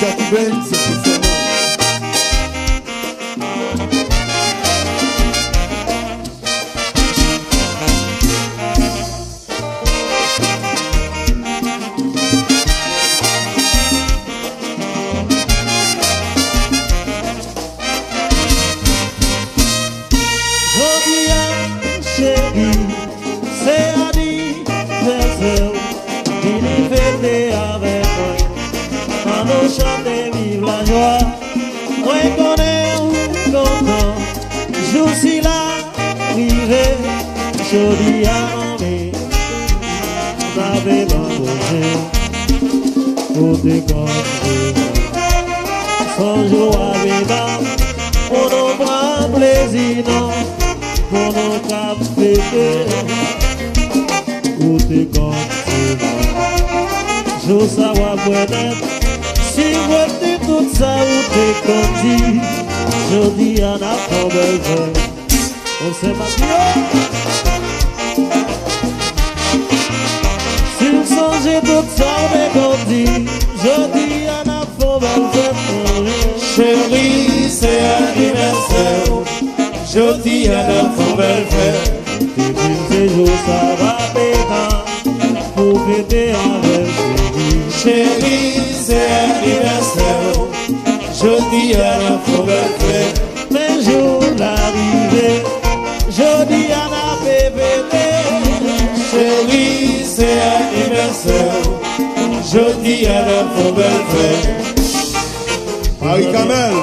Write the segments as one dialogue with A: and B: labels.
A: Jackie Ben, c'est spécialement.
B: Jodi ame, n'ave m'embauché, pour te construire. Sans joie avec on en prend plaisir, non, pour nos cafés, pour te construire. Je savoir peut-être, si vous dites tout ça, ou te conduit, jodi en a pas besoin. On sait pas s'il songeait tout ça, mais qu'on dit, je dis à la faux belle.
C: Chérie, c'est anniversaire. Je dis à la faux belle frère.
B: Tes jours, ça va péter pour fêter avec chérie.
C: Chérie, c'est anniversaire. Je dis à la faux belle frère.
B: Mais jour l'arrivée, je dis à la bébé.
C: Chérie, c'est anniversaire. Je dis à la faux belle frère.
A: Marie Kamel,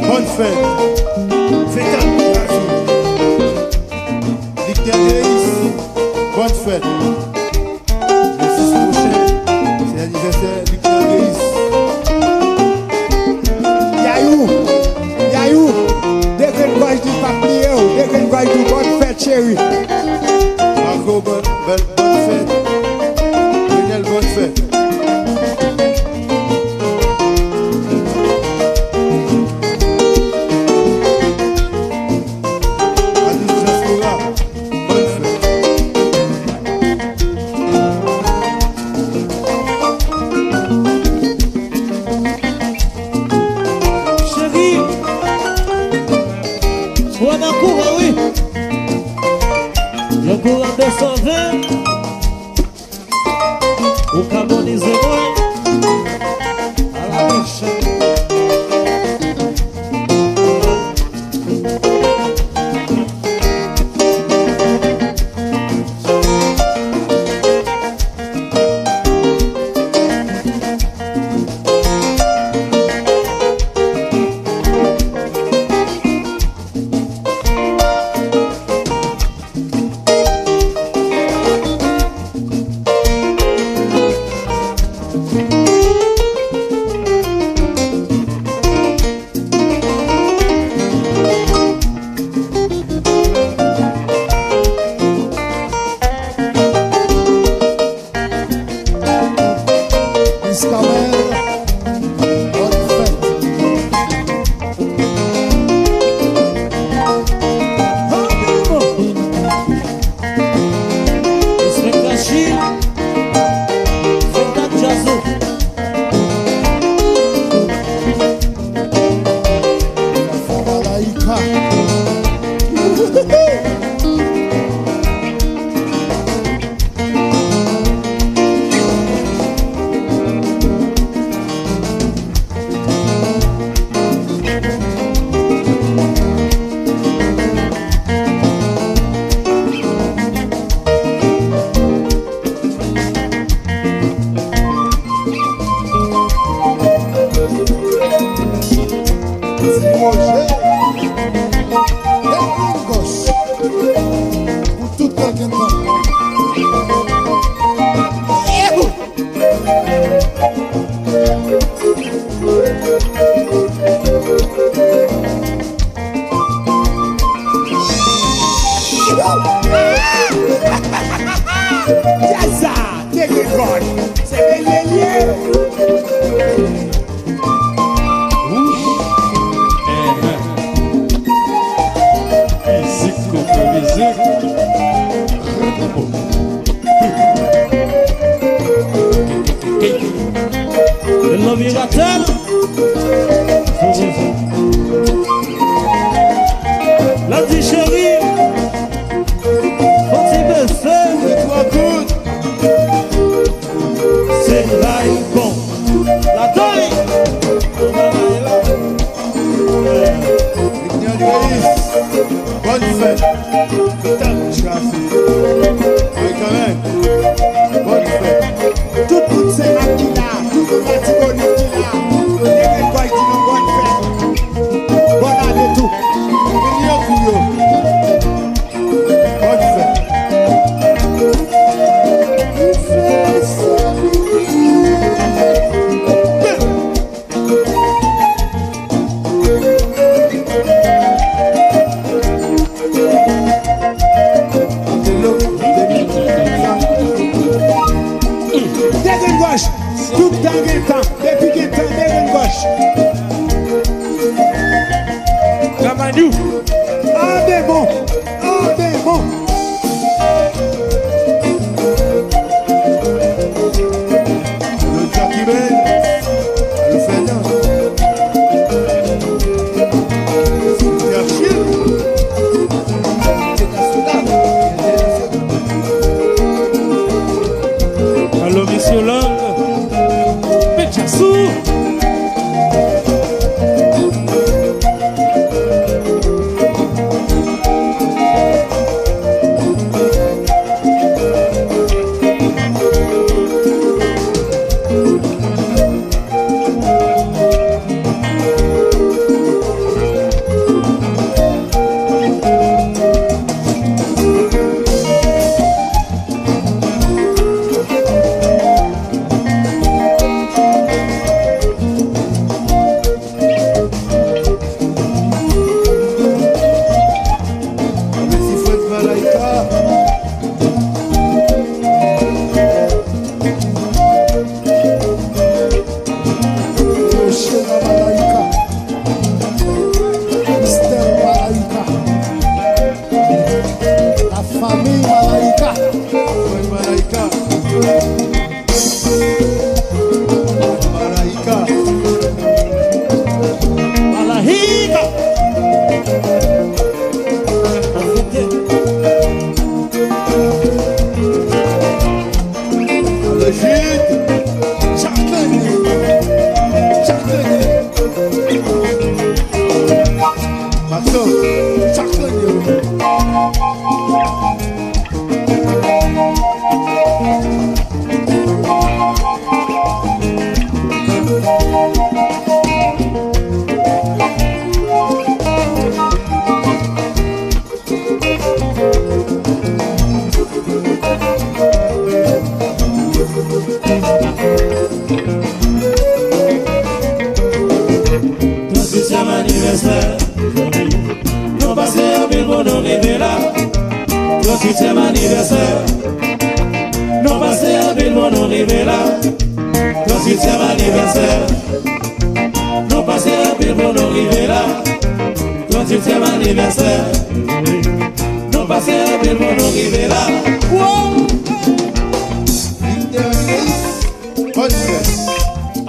A: bonne fête. Fête à l'anniversaire. Victor Deis, bonne fête. Le 6 prochain, c'est l'anniversaire de Victor Deis.
D: Yayou, dès que je vois du papier, dès que je vois du bonne fête, chérie.
A: Margot, bonne fête. Daniel, bonne fête.
B: O carbonize moi à la biche. Miratel. La petite chérie, petit baiser,
A: Toi, good.
B: c'est là bon. La taille.
A: Lignan du Raïs. Bonne fête. Putain, je suis assis. Oui, quand même. Bonne fête.
D: Tout le monde c'est Akila, tout le monde c'est Akila. Dégage quoi, il dit non, bonne fête. Bonne année tout.
A: Lignan Kouyo. Bonne fête.
D: Dégage gauche, tout le temps, depuis qu'il temps, dégage gauche.
B: Gamaniou.
D: Ah, ben bon, ah, ben bon.
A: Le Jackie Ben. Le Fernand. C'est un chien.
B: Allô, monsieur Lang. Péchassou.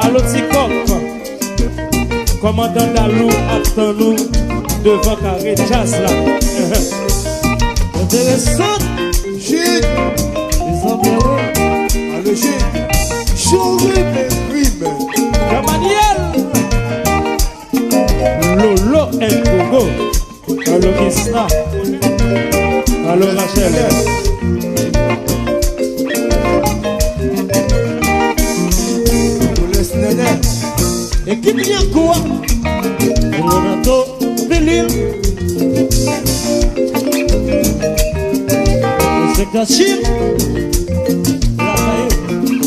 B: Allô, Tikok. Commandant Dalou, attends-nous devant carré jazz là. Intéressant.
A: Chut.
B: Les environs.
A: Allô, chut. Chauvé mes primes.
B: Gamaniel. Lolo El Congo. Allô, Kisna. Allô, Rachel. Équipe Yankoua, Renato Bellil, c'est Kachim, la Caillou.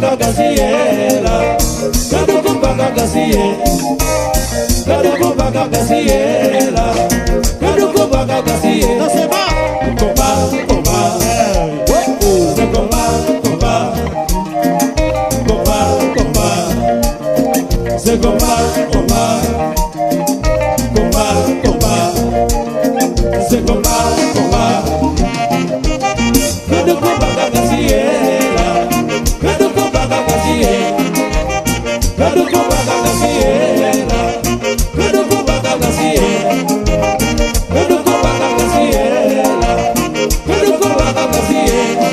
C: baka gaziela, kaduku baka gaziela, kaduku baka gaziela, kaduku baka gaziela.
B: Não se vai.
C: Compa, compa, se compa, compa, compa, compa, se compa, compa, compa, compa, se compa, compa. Kaduku baka gaziela, kaduku baka gaziela, kaduku baka gaziela, kaduku baka gaziela, kaduku baka gaziela, kaduku baka gaziela.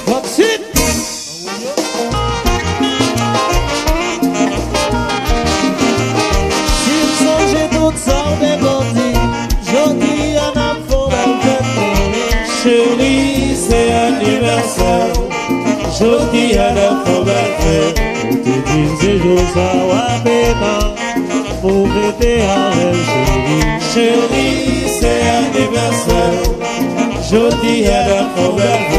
B: What's it? Si songe tout ça de bandi, jodi an ap fon
C: Chérie, c'est anniversaire. Jodi à la fête.
B: te dis c'est jour ça wa pena, pour fêter avec chérie.
C: Chérie, c'est anniversaire. Jodi à la fête.